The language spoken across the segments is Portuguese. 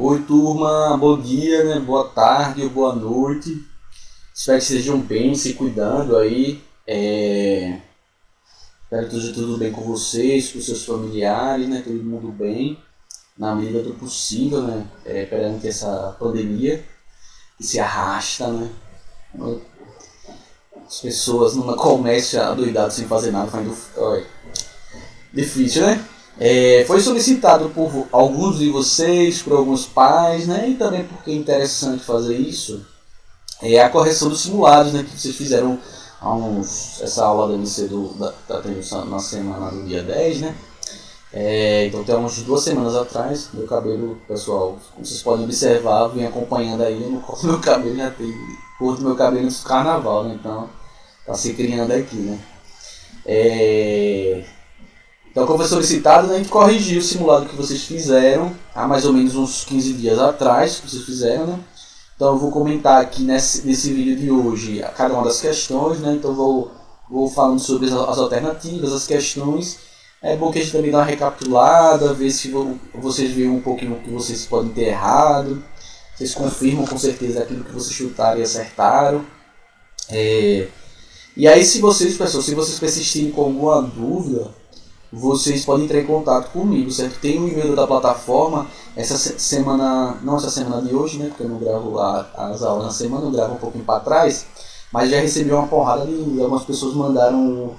Oi, turma, bom dia, né? Boa tarde ou boa noite. Espero que estejam bem, se cuidando aí. Espero que esteja tudo bem com vocês, com seus familiares, né? Todo mundo bem, na medida do possível, né? Perante essa pandemia que se arrasta, né? As pessoas numa comércio adoidado sem fazer nada, olha, difícil, né? Foi solicitado por alguns de vocês, por alguns pais, né? E também porque é interessante fazer isso. A correção dos simulados, né, que vocês fizeram essa aula deve ser tá tendo na semana do dia 10, né? Então tem uns 2 semanas atrás, meu cabelo, pessoal, como vocês podem observar, vem acompanhando aí, no meu cabelo já tem curto meu cabelo antes do carnaval, né? Então tá se criando aqui, né? Então, como foi solicitado, né, a gente corrigiu o simulado que vocês fizeram há mais ou menos uns 15 dias atrás, que vocês fizeram, né? Então eu vou comentar aqui nesse vídeo de hoje cada uma das questões, né? Então vou falando sobre as alternativas, as questões. É bom que a gente também dá uma recapitulada, ver se vocês veem um pouquinho o que vocês podem ter errado. Vocês confirmam com certeza aquilo que vocês chutaram e acertaram. E aí se vocês persistirem com alguma dúvida, vocês podem entrar em contato comigo, certo? Tem um e-mail da plataforma, essa semana, não essa semana de hoje, né? Porque eu não gravo as aulas na semana, eu gravo um pouquinho para trás, mas já recebi uma porrada de algumas pessoas mandaram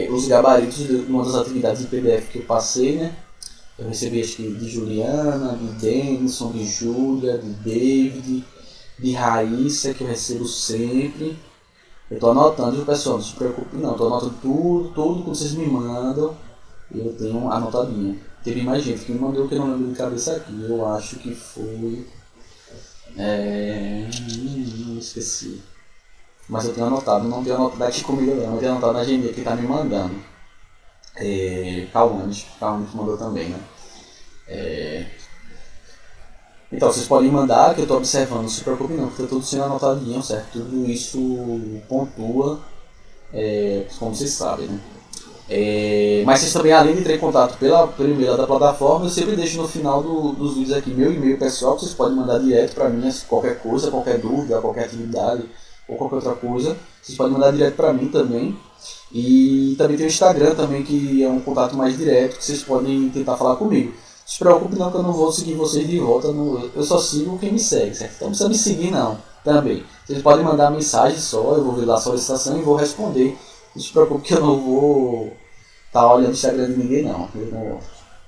os gabaritos de uma das atividades de PDF que eu passei, né? Eu recebi acho que de Juliana, de Denison, de Júlia, de David, de Raíssa, que eu recebo sempre. Eu tô anotando, viu, pessoal? Não se preocupe não, tô anotando tudo que vocês me mandam, eu tenho anotadinha. Teve mais gente que me mandou que eu não lembro de cabeça aqui, eu acho que foi... esqueci. Mas eu tenho anotado, não tenho anotado aqui comigo não, eu tenho anotado na agenda que tá me mandando. Cauane que mandou também, né? Então, vocês podem mandar, que eu estou observando, não se preocupe não, porque tudo sendo anotadinho, certo? Tudo isso pontua, como vocês sabem, né? Mas vocês também, além de entrar em contato pelo e-mail da plataforma, eu sempre deixo no final dos vídeos aqui meu e-mail pessoal, que vocês podem mandar direto para mim, qualquer coisa, qualquer dúvida, qualquer atividade ou qualquer outra coisa, vocês podem mandar direto para mim também. E também tem o Instagram também, que é um contato mais direto, que vocês podem tentar falar comigo. Não se preocupe não, que eu não vou seguir vocês de volta, eu só sigo quem me segue, certo? Então não precisa me seguir não, também. Vocês podem mandar mensagem só, eu vou ver lá a solicitação e vou responder. Não se preocupe que eu não vou estar olhando o Instagram de ninguém não,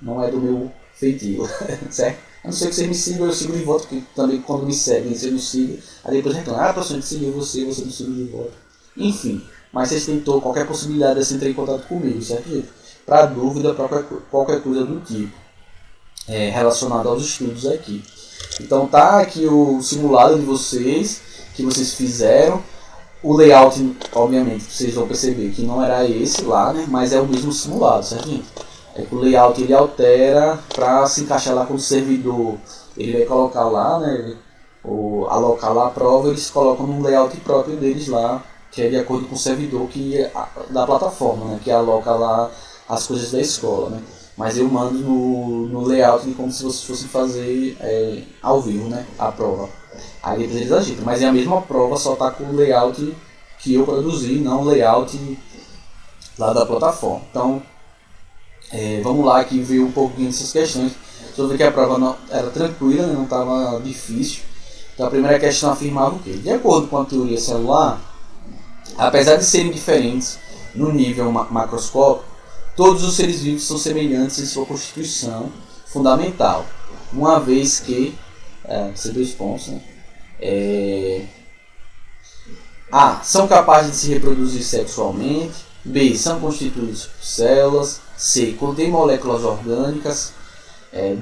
não é do meu feitio, certo? A não ser que vocês me sigam, eu sigo de volta, porque também quando me seguem, vocês não sigam, aí depois reclamam, professor, a gente seguiu você não seguiu de volta. Enfim, mas vocês têm qualquer possibilidade de entrar em contato comigo, certo, gente? Para dúvida, para qualquer coisa do tipo. Relacionado aos estudos aqui. Então tá aqui o simulado de vocês, que vocês fizeram. O layout, obviamente, vocês vão perceber que não era esse lá, né? Mas é o mesmo simulado, certo, gente? Que o layout ele altera para se encaixar lá com o servidor. Ele vai colocar lá, né? Alocar lá a prova, eles colocam num layout próprio deles lá, que é de acordo com o servidor da plataforma, né? Que aloca lá as coisas da escola, né? Mas eu mando no layout como se vocês fossem fazer ao vivo, né, a prova. Aí depois eles agitam, mas é a mesma prova, só tá com o layout que eu produzi, não o layout lá da plataforma. Então, vamos lá aqui ver um pouquinho dessas questões. Deixa eu ver que a prova era tranquila, né, não estava difícil. Então a primeira questão afirmava o quê? De acordo com a teoria celular, apesar de serem diferentes no nível macroscópico, todos os seres vivos são semelhantes em sua constituição fundamental, uma vez que, dois pontos, né? A. São capazes de se reproduzir sexualmente. B. São constituídos por células. C. Contém moléculas orgânicas.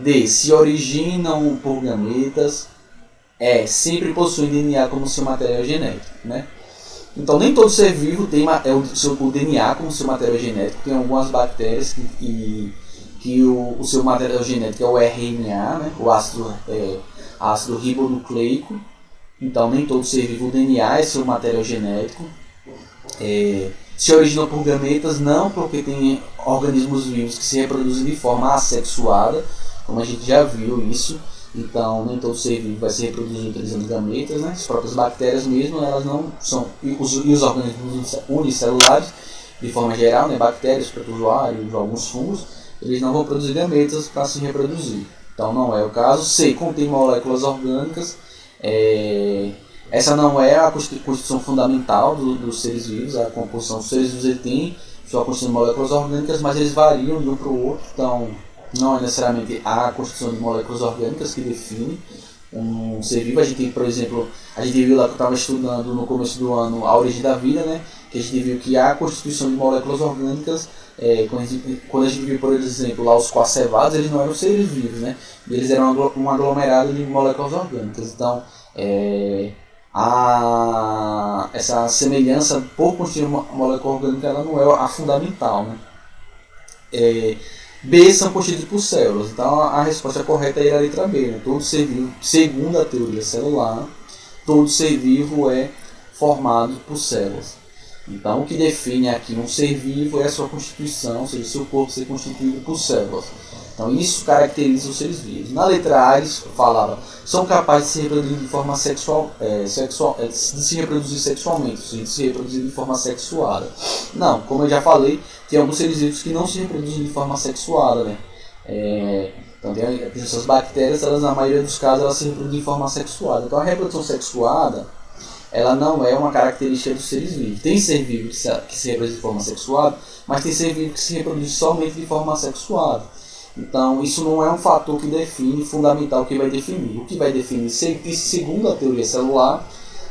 D. Se originam por gametas. E. Sempre possuem DNA como seu material genético, né? Então, nem todo ser vivo tem o DNA como seu material genético. Tem algumas bactérias que o seu material genético é o RNA, né? O ácido ribonucleico. Então, nem todo ser vivo o DNA é seu material genético. Se originam por gametas, não, porque tem organismos vivos que se reproduzem de forma assexuada, como a gente já viu isso. Então, nem todo ser vivo vai se reproduzir utilizando gametas, né? As próprias bactérias mesmo, elas não são... E os organismos unicelulares, de forma geral, né? Bactérias, protozoários, alguns fungos, eles não vão produzir gametas para se reproduzir. Então, não é o caso. C, contém moléculas orgânicas. Essa não é a constituição fundamental dos seres vivos. A composição dos seres vivos ele tem sua constituição de moléculas orgânicas, mas eles variam de um para o outro. Então, não é necessariamente a constituição de moléculas orgânicas que define um ser vivo. A gente, por exemplo, a gente viu lá que eu estava estudando no começo do ano a origem da vida, né? Que a gente viu que a constituição de moléculas orgânicas, quando a gente viu, por exemplo, lá os coacevados, eles não eram seres vivos, né? Eles eram um aglomerado de moléculas orgânicas. Então, essa semelhança por constituir uma molécula orgânica, ela não é a fundamental, né? B são constituídos por células. Então a resposta correta é a letra B, né? Todo ser vivo, segundo a teoria celular, todo ser vivo é formado por células. Então o que define aqui um ser vivo é a sua constituição, ou seja, o seu corpo ser constituído por células. Então isso caracteriza os seres vivos. Na letra A eles falavam, são capazes de se reproduzir de forma de se reproduzir sexualmente, ou seja, de se reproduzir de forma sexuada. Não, como eu já falei, tem alguns seres vivos que não se reproduzem de forma sexuada, né? Então tem essas bactérias, elas, na maioria dos casos, elas se reproduzem de forma sexuada. Então a reprodução sexuada, ela não é uma característica dos seres vivos. Tem ser vivo que se reproduz de forma sexuada, mas tem ser vivo que se reproduz somente de forma sexuada. Então isso não é um fator que define, fundamental, que vai definir. O que vai definir, segundo a teoria celular,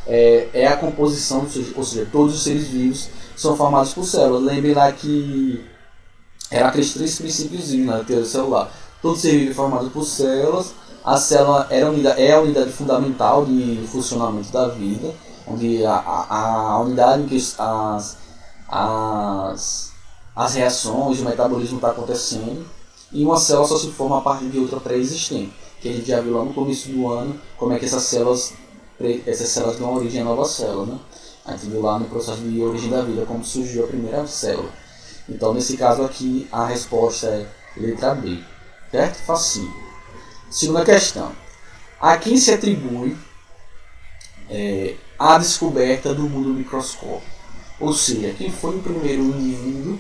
é a composição, ou seja, todos os seres vivos são formados por células. Lembre lá que eram aqueles 3 princípios na teoria celular. Todo ser vivo é formado por células. A célula é a unidade fundamental de funcionamento da vida, onde a unidade em que as reações, o metabolismo está acontecendo. E uma célula só se forma a partir de outra pré-existente, que a gente já viu lá no começo do ano como é que essas células dão origem a novas células, né? A gente viu lá no processo de origem da vida como surgiu a primeira célula. Então nesse caso aqui a resposta é letra B, certo? Facinho. Segunda questão. A quem se atribui a descoberta do mundo microscópico? Ou seja, quem foi o primeiro indivíduo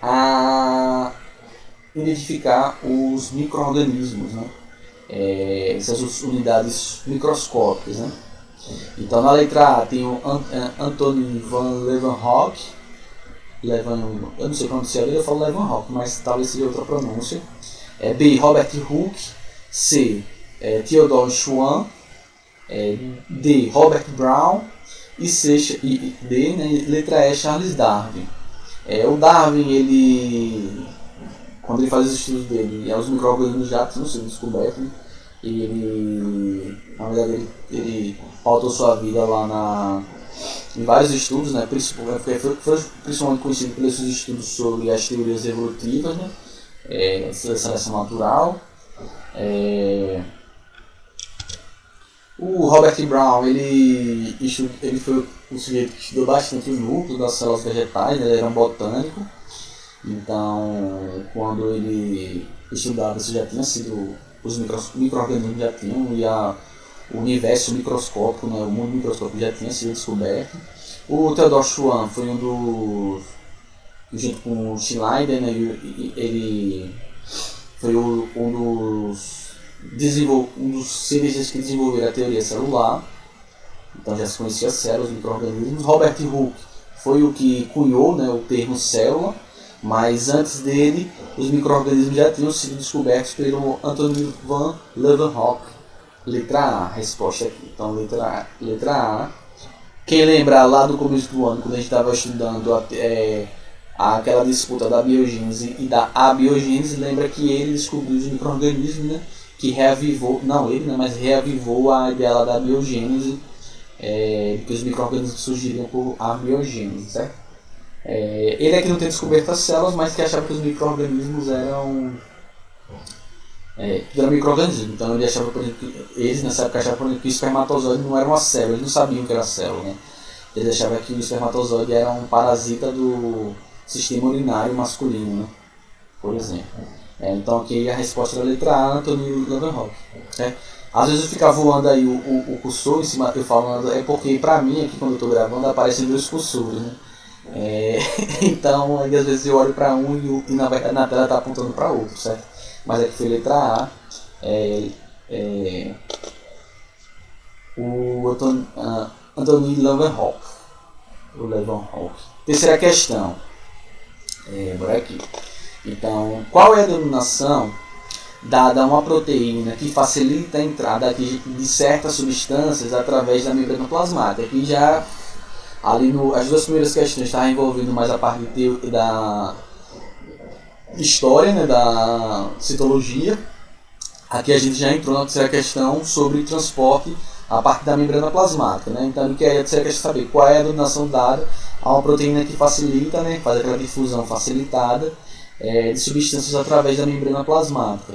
a identificar os micro-organismos, né? Essas unidades microscópicas, né? Então na letra A tem o Antoine van Leeuwenhoek, eu não sei pronunciar, eu falo Leeuwenhoek, mas talvez seja outra pronúncia. B. Robert Hooke. C. Theodore Schwann. D. Robert Brown. E D, né, letra E. Charles Darwin. O Darwin, quando ele faz os estudos dele, os micro-organismos já tinham sido descobertos, né? Na verdade, ele pautou sua vida lá em vários estudos, né? Foi principalmente conhecido pelos seus estudos sobre as teorias evolutivas, né? Seleção natural. O Robert Brown, ele foi um sujeito que estudou bastante os núcleos das células vegetais, né? Ele era um botânico. Então, quando ele estudava, isso já tinha sido, os micro-organismos já tinham, e o universo microscópico, né, o mundo microscópico já tinha sido descoberto. O Theodore Schwann foi junto com o Schneider, né, ele foi um dos cientistas que desenvolveram a teoria celular. Então já se conhecia as células, os micro-organismos. Robert Hooke foi o que cunhou, né, o termo célula. Mas antes dele, os micro-organismos já tinham sido descobertos pelo Antoine van Leeuwenhoek. Letra A, resposta aqui. Então, letra A. Quem lembrar lá do começo do ano, quando a gente estava estudando aquela disputa da biogênese e da abiogênese, lembra que ele descobriu os micro-organismos, né? Que reavivou, não ele, né, mas reavivou a ideia lá da biogênese, que os micro-organismos surgiriam por abiogênese, certo? Ele é que não tem descoberto as células, mas que achava que os micro-organismos eram micro-organismos. Então ele achava, por exemplo, que eles nessa época achavam, por exemplo, que o espermatozoide não era uma célula, eles não sabiam que era célula, né? Eles achavam que o espermatozoide era um parasita do sistema urinário masculino, né? Por exemplo. Então aqui a resposta da letra A, Anthony Leeuwenhoek. Às vezes eu fico voando aí o cursor em cima, eu falando, é porque pra mim aqui quando eu estou gravando aparecem dois cursores, né? Então aí às vezes eu olho para um e na verdade na tela está apontando para outro, certo? Mas aqui foi letra A, o Anthony Leeuwenhoek. Terceira questão, por aqui. Então, qual é a denominação dada a uma proteína que facilita a entrada de certas substâncias através da membrana plasmática? Aqui já, as duas primeiras questões estavam envolvendo mais a parte da história, né, da citologia. Aqui a gente já entrou na terceira questão sobre transporte a parte da membrana plasmática, né? Então, que aí a terceira questão é saber qual é a denominação dada a uma proteína que facilita, né, faz aquela difusão facilitada de substâncias através da membrana plasmática.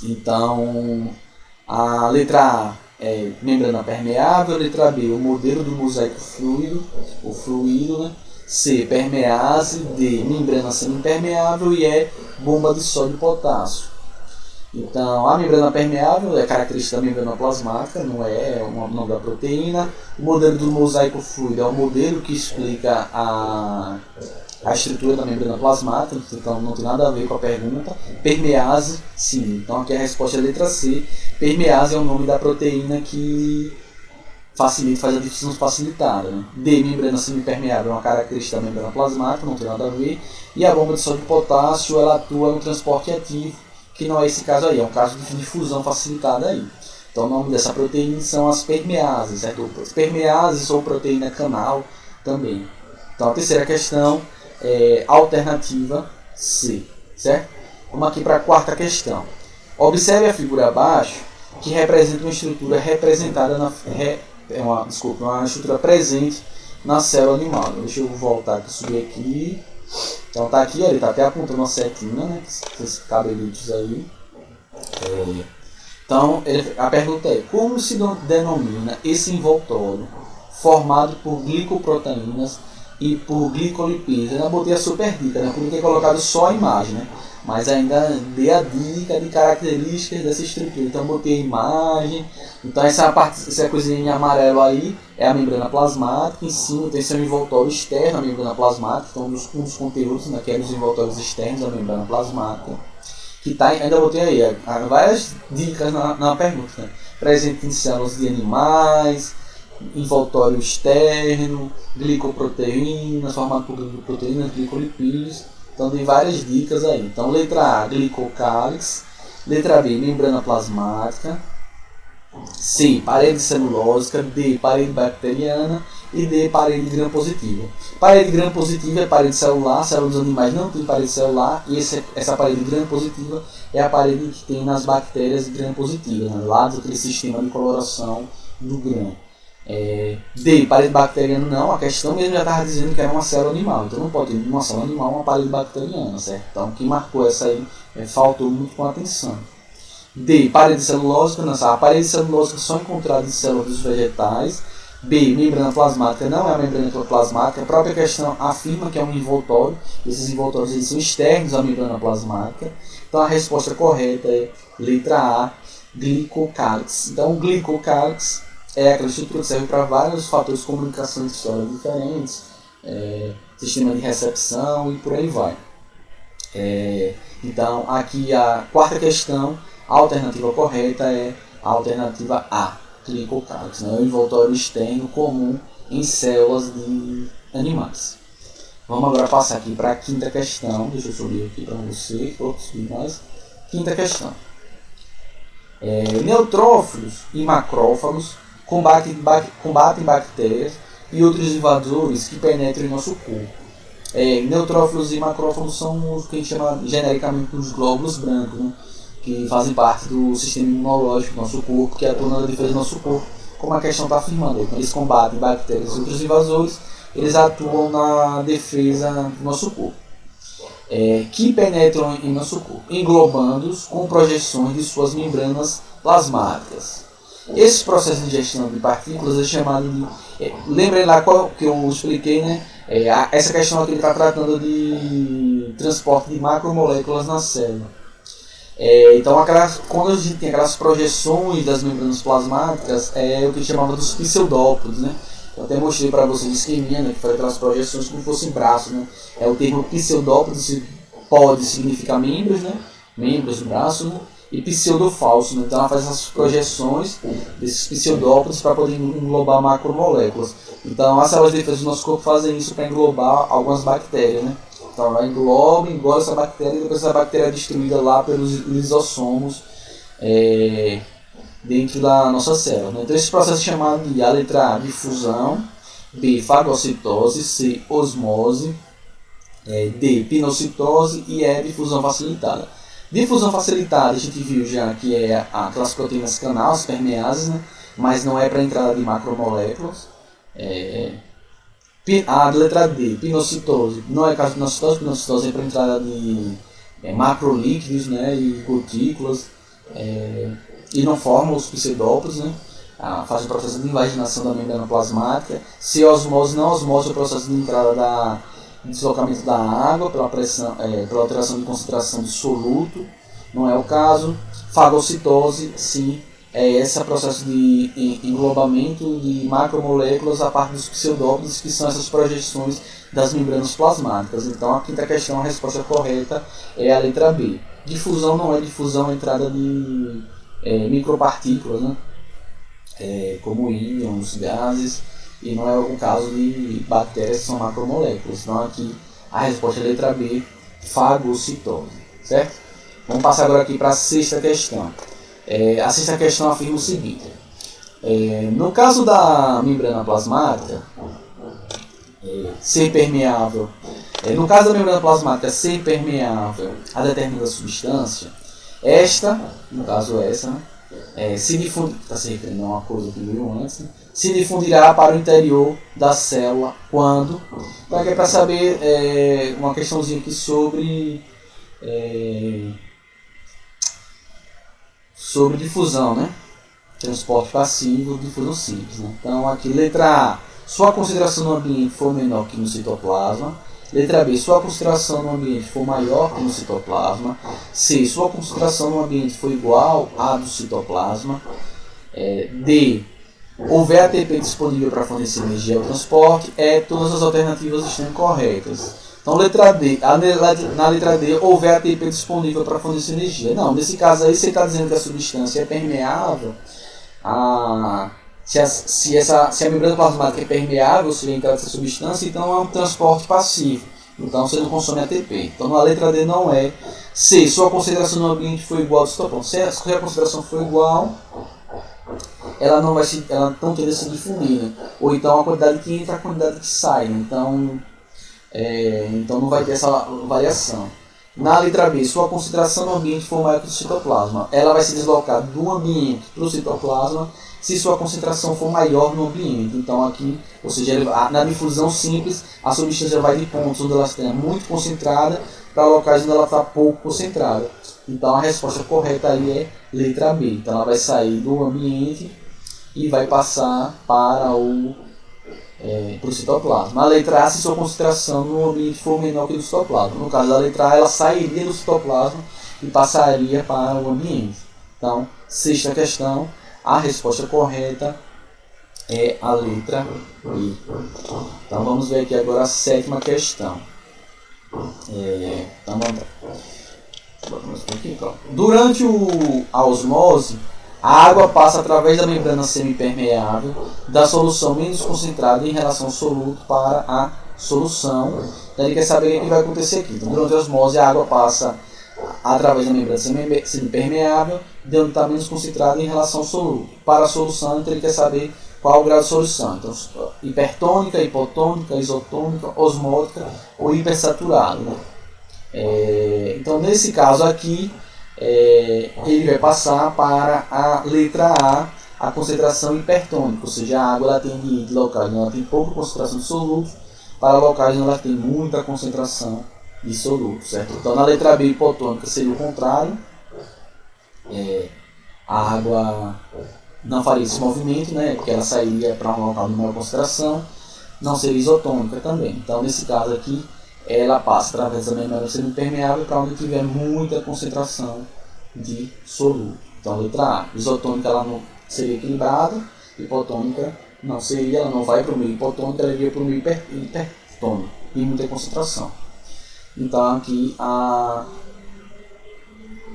Então, a letra A é membrana permeável, a letra B, o modelo do mosaico fluido, o fluido, né? C, permease, D, membrana semipermeável e E, bomba de sódio e potássio. Então, a membrana permeável é característica da membrana plasmática, não é o nome da proteína. O modelo do mosaico fluido é o modelo que explica a estrutura da membrana plasmática, então não tem nada a ver com a pergunta. Permease, sim. Então aqui a resposta é a letra C. Permease é o nome da proteína que faz a difusão facilitada. Né? D, membrana semipermeável é uma característica da membrana plasmática, não tem nada a ver. E a bomba de sódio e potássio, ela atua no transporte ativo, que não é esse caso aí, é um caso de difusão facilitada aí. Então o nome dessa proteína são as permeases, certo? As permeases ou proteína canal também. Então a terceira questão é alternativa C, certo? Vamos aqui para a quarta questão. Observe a figura abaixo, que representa uma estrutura representada uma estrutura presente na célula animal. Deixa eu voltar aqui, subir aqui. Então tá aqui, ele está até apontando uma setinha, né? Esses cabelitos aí. Então a pergunta é: como se denomina esse envoltório formado por glicoproteínas e por glicolipídios? Eu ainda botei a super dica, né? Podia ter colocado só a imagem, né? Mas ainda dei a dica de características dessa estrutura. Então botei a imagem. Então essa coisinha em amarelo aí é a membrana plasmática. Em cima tem seu envoltório externo, a membrana plasmática. Então um dos conteúdos, né, que é os envoltórios externos da membrana plasmática. Que tá, ainda botei aí várias dicas na pergunta, né? Presente em células de animais, envoltório externo, glicoproteínas, formado por glicoproteínas, glicolipídios. Então tem várias dicas aí. Então letra A, glicocálix. Letra B, membrana plasmática. C, parede celulósica. D, parede bacteriana. E D, parede gram-positiva. Parede gram-positiva é parede celular. Células dos animais não tem parede celular. E essa parede gram-positiva é a parede que tem nas bactérias gram-positivas, né? Lá daquele sistema de coloração do grão. D, parede bacteriana não, a questão mesmo já estava dizendo que era uma célula animal, então não pode ter uma célula animal uma parede bacteriana, certo? Então quem marcou essa aí faltou muito com atenção. D, parede celulósica, não, a parede celulósica só encontrada em células dos vegetais. B, membrana plasmática não é a membrana plasmática, a própria questão afirma que é um envoltório, esses envoltórios eles são externos à membrana plasmática. Então a resposta correta é letra A, glicocálix. Então o glicocálix é aquela estrutura que serve para vários fatores de comunicação de células diferentes, sistema de recepção e por aí vai. Então, aqui a quarta questão, a alternativa correta é a alternativa A, glicocálix, né? O envoltório externo comum em células de animais. Vamos agora passar aqui para a quinta questão, deixa eu subir aqui para você, subir mais. Quinta questão. Neutrófilos e macrófagos combatem bactérias e outros invasores que penetram em nosso corpo. Neutrófilos e macrófagos são os que a gente chama genericamente dos glóbulos brancos, né? Que fazem parte do sistema imunológico do nosso corpo, que atuam na defesa do nosso corpo, como a questão está afirmando. Então, eles combatem bactérias e outros invasores, eles atuam na defesa do nosso corpo. Que penetram em nosso corpo, englobando-os com projeções de suas membranas plasmáticas. Esse processo de ingestão de partículas é chamado de... lembrem lá qual que eu expliquei, né? Essa questão aqui está tratando de transporte de macromoléculas na célula. Então, quando a gente tem aquelas projeções das membranas plasmáticas, é o que a gente chamava dos pseudópodos, né? Eu até mostrei para vocês o esqueminha, né, que faz aquelas projeções como se fossem braços, né? O termo pseudópodo pode significar membros, né? Membros do braço, né? E pseudofalso, né? Então ela faz essas projeções desses pseudópodos para poder englobar macromoléculas. Então as células de defesa do nosso corpo fazem isso para englobar algumas bactérias, né? Então ela engole essa bactéria e depois essa bactéria é destruída lá pelos lisossomos dentro da nossa célula, né? Então esse processo é chamado de a letra A, difusão, B, fagocitose, C, osmose, D, pinocitose e E, difusão facilitada. Difusão facilitada a gente viu já que é aquelas proteínas canal, as permeases, né? Mas não é para entrada de macromoléculas. A letra D, pinocitose, não é caso de pinocitose é para entrada de macrolíquidos, né? E gotículas, e não formam os pseudópodos, né? Faz o processo de invaginação da membrana plasmática. Se osmose, não osmose é o processo de entrada de deslocamento da água pela pressão, pela alteração de concentração do soluto, não é o caso. Fagocitose, sim, é esse processo de englobamento de macromoléculas a partir dos pseudópodos, que são essas projeções das membranas plasmáticas. Então a quinta questão, a resposta correta é a letra B. Difusão não é difusão, é entrada de micropartículas, né? Como íons, gases, e não é o caso de bactérias que são macromoléculas. Então aqui a resposta é a letra B, fagocitose, certo? Vamos passar agora aqui para a sexta questão. A sexta questão afirma o seguinte: no caso da membrana plasmática ser permeável, no caso da membrana plasmática ser permeável a determinada substância, esta, no caso essa, né, se difundir, está se referindo a uma coisa que viu antes, né, se difundirá para o interior da célula quando? Então aqui é para saber uma questãozinha aqui sobre difusão, né? Transporte passivo, difusão simples, né? Então aqui letra A, sua concentração no ambiente for menor que no citoplasma. Letra B, sua concentração no ambiente for maior que no citoplasma. C, sua concentração no ambiente for igual à do citoplasma. D, houver ATP disponível para fornecer energia ao transporte. Todas as alternativas estão corretas. Então, letra D, na letra D, houver ATP disponível para fornecer energia. Não, nesse caso aí, você está dizendo que a substância é permeável. Se a membrana plasmática é permeável, se entrar essa substância, então é um transporte passivo. Então, você não consome ATP. Então, na letra D não é. C, sua concentração no ambiente foi igual ao citoplasma. Se a concentração for igual, ela não tende a se difundir, né? Ou então a quantidade que entra, a quantidade que sai, né? Então não vai ter essa variação. Na letra B, sua concentração no ambiente for maior que o citoplasma, ela vai se deslocar do ambiente para o citoplasma se sua concentração for maior no ambiente. Então aqui, ou seja, na difusão simples, a substância vai de pontos onde ela está muito concentrada para locais onde ela está pouco concentrada. Então a resposta correta aí é letra B. Então ela vai sair do ambiente e vai passar para o citoplasma. A letra A, se sua concentração no ambiente for menor que o do citoplasma. No caso da letra A, ela sairia do citoplasma e passaria para o ambiente. Então, sexta questão, a resposta correta é a letra B. Então vamos ver aqui agora a sétima questão. Então vamos lá. Durante a osmose, a água passa através da membrana semipermeável da solução menos concentrada em relação ao soluto para a solução. Então ele quer saber o que vai acontecer aqui. Então, durante a osmose, a água passa através da membrana semipermeável de onde está menos concentrada em relação ao soluto. Para a solução, então ele quer saber qual o grau de solução. Então, hipertônica, hipotônica, isotônica, osmótica ou hipersaturada, né? Então, nesse caso aqui, ele vai passar para a letra A concentração hipertônica, ou seja, a água ela tem de ir de locais onde ela tem pouca concentração de soluto para locais onde ela tem muita concentração de soluto, certo? Então, na letra B, hipotônica, seria o contrário. A água não faria esse movimento, né? Porque ela sairia para um local de maior concentração. Não seria isotônica também. Então, nesse caso aqui, ela passa através da membrana semipermeável para onde tiver muita concentração de soluto. Então, letra A, isotônica ela não seria equilibrada, hipotônica não seria, ela não vai para o meio hipotônico, ela iria para o meio hipertônico e muita concentração. Então, aqui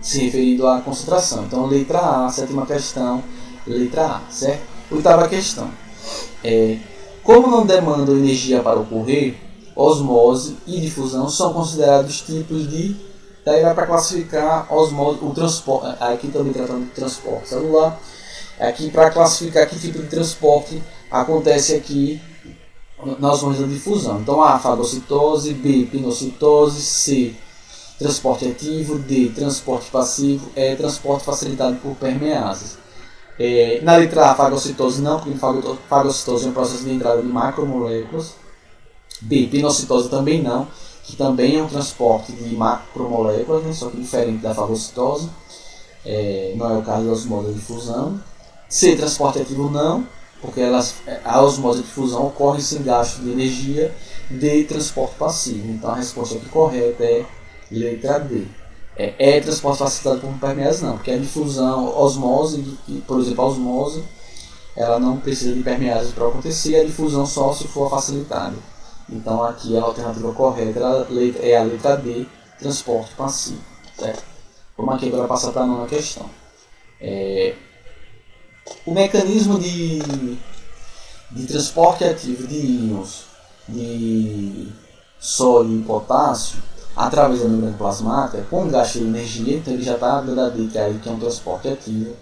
se referindo à concentração. Então, letra A, sétima questão, letra A, certo? Oitava questão. Como não demandam energia para ocorrer, osmose e difusão são considerados tipos de... Daí vai para classificar osmose, o transporte, aqui também tratando de transporte celular, aqui para classificar que tipo de transporte acontece aqui na osmose da difusão. Então, A, fagocitose, B, pinocitose, C, transporte ativo, D, transporte passivo, E, transporte facilitado por permeases. Na letra A, fagocitose não, porque fagocitose é um processo de entrada de macromoléculas. B, pinocitose também não, que também é um transporte de macromoléculas, né, só que diferente da fagocitose. Não é o caso da osmose da difusão. C, transporte ativo não, porque a osmose da difusão ocorre sem gasto de energia. D, transporte passivo. Então a resposta aqui correta é letra D. Transporte facilitado por permeases não, porque a difusão, osmose, por exemplo, a osmose, ela não precisa de permeases para acontecer, a difusão só se for facilitada. Então aqui a alternativa correta é a letra D, transporte passivo. Certo? Vamos aqui agora passar para a nona questão. O mecanismo de transporte ativo de íons de sódio e potássio através da membrana plasmática, com gasto de energia, então ele já está dando a dica aí que é um transporte ativo,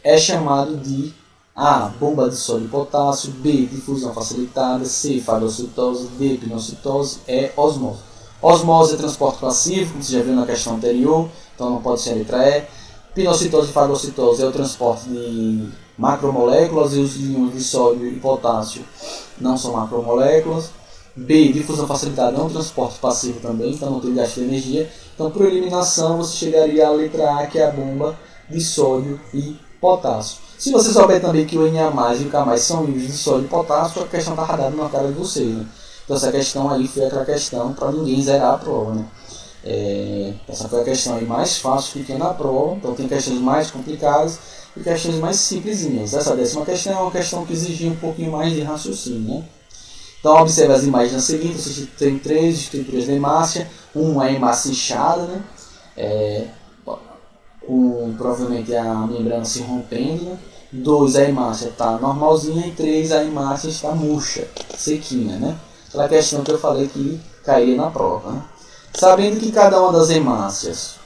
é chamado de A, bomba de sódio e potássio, B, difusão facilitada, C, fagocitose, D, pinocitose, E, osmose. Osmose é transporte passivo, como você já viu na questão anterior, então não pode ser a letra E. Pinocitose e fagocitose é o transporte de macromoléculas e os íons de sódio e potássio não são macromoléculas. B, difusão facilitada é um transporte passivo também, então não tem gasto de energia. Então, por eliminação, você chegaria à letra A, que é a bomba de sódio e potássio. Se você souber também que o Na e o K são íons de sódio e potássio, a questão está radada na cara de vocês. Né? Então, essa questão aí foi aquela questão para ninguém zerar a prova. Né? Essa foi a questão aí mais fácil que tinha na prova. Então, tem questões mais complicadas e questões mais simplesinhas. Essa 10ª questão é uma questão que exigia um pouquinho mais de raciocínio. Né? Então, observe as imagens na seguinte. Você tem 3 estruturas de hemácia. Uma é hemácia inchada, né? Com provavelmente a membrana se rompendo. Né? 2, a hemácia está normalzinha. E 3, a hemácia está murcha, sequinha. Né? Aquela questão que eu falei que cairia na prova. Né? Sabendo que cada uma das hemácias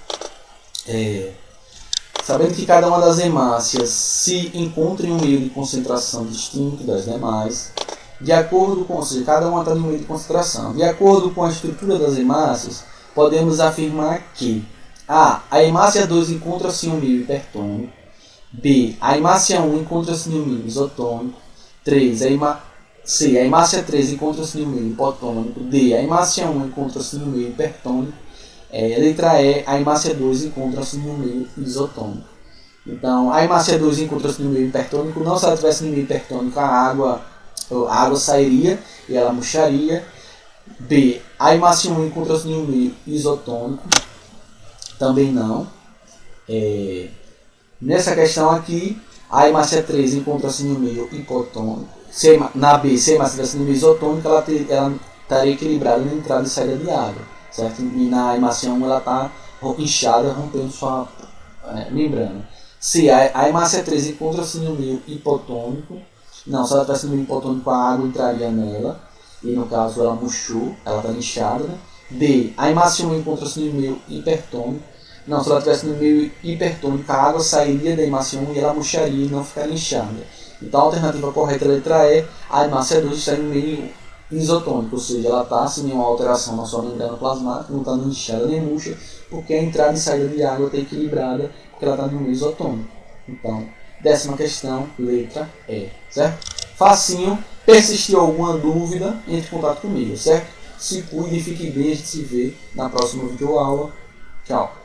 se encontra em um meio de concentração distinto das demais, de acordo com, ou seja, cada uma está em um meio de concentração. De acordo com a estrutura das hemácias, podemos afirmar que A, a hemácia 2 encontra-se em um meio hipertônico. B, a hemácia 1 encontra-se em um meio isotônico. 3, C, a hemácia 3 encontra-se em um meio hipotônico. D, a hemácia 1 encontra-se em um meio hipertônico. Letra E, a hemácia 2 encontra-se em um meio isotônico. Então, a hemácia 2 encontra-se no meio hipertônico. Não, se ela estivesse no meio hipertônico, a água sairia e ela murcharia. B, a hemácia 1 encontra-se no meio isotônico. Também não. Nessa questão aqui, a hemácia 3 encontra-se no meio hipotônico. Na B, se a hemácia estivesse no meio isotônico, ela estaria equilibrada na entrada e saída de água. Certo? E na hemácia 1 ela está inchada, rompendo sua membrana. Se a hemácia 3 encontra-se no meio hipotônico, não, se ela estivesse no meio hipotônico, a água entraria nela, e no caso ela murchou, ela está inchada. Né? D, a hemácia 1 encontra-se no meio hipertônico, não, se ela estivesse no meio hipertônico, a água sairia da hemácia 1 e ela murcharia e não ficaria inchada. Então a alternativa correta é a letra E, a hemácia 2 está no meio isotônico, ou seja, ela está sem nenhuma alteração na sua membrana plasmática, não está nem inchada nem murcha, porque a entrada e saída de água está equilibrada, porque ela está no meio isotônico. Então, 10ª questão, letra E, certo? Facinho. Persistiu alguma dúvida, entre em contato comigo, certo? Se cuide e fique bem, a gente se vê na próxima videoaula. Tchau!